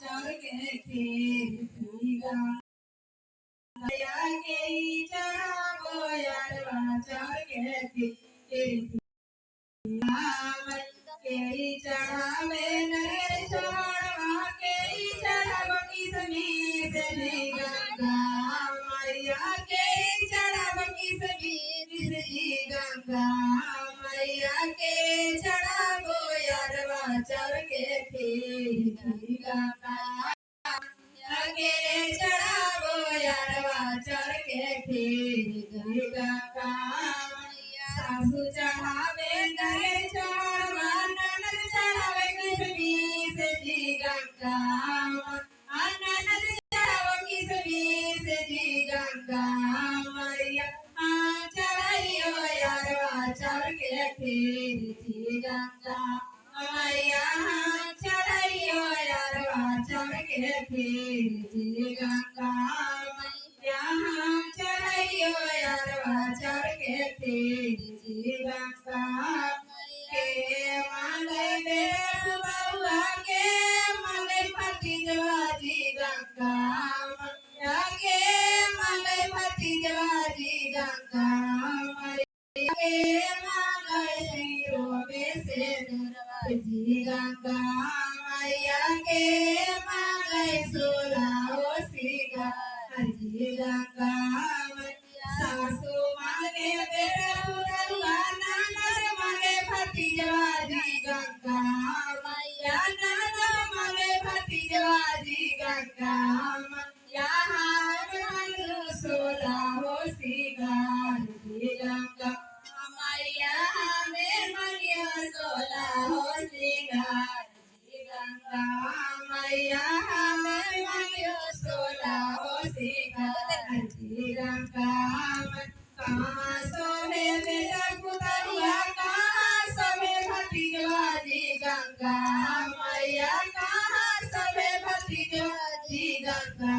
चढ़ के खेती गंगा के चढ़ावो यारवा चढ़ के खेती के चढ़ावे नर छोड़वा के चढ़ाव किसमीर से गंगा मैया के चढ़ाव किसमीर से गंगा मैया के चढ़ावो यारवा चढ़ के खेती गंगा के चढ़ावो यारवा चढ़ के खेती गंगा सासु चढ़ावे गए चढ़वा ननद चढ़ावे किसमीर से गंगा ननद चढ़ाव किसमीर से गंगा मैया चढ़ाइयो यारवा चढ़ के खेती गंगा मैया चढ़ाइयो यारवा चढ़ के खेती गंगा मैया चढ़ाइयो यारवा चढ़ के खेती गंगा के मांगे बेटा बउआ के मांगे भतीजवा जी गंगा मैया के मांगे भतीजवा जी गंगा मैया के मांगे सिरो में से जी गंगा मैया के मांगे सोला हो सिगा जी गंगा सासू मांगे बेटा बउआ ननद मांगे भतीजवा जी गंगा मैया ननद मांगे भतीजवा जी गंगा मैया मांगो सोला हो सिगार जी गंगा मैया में मांगियो सोला हो सिगार जी गंगा मैया में मांगियो सोला हो सिगार जी गंगा कहाँ सोहे बेटा पुतरिया कहाँ सोहे भतीजवा जी गंगा मैया कहाँ सोहे भतीजवा जी गंगा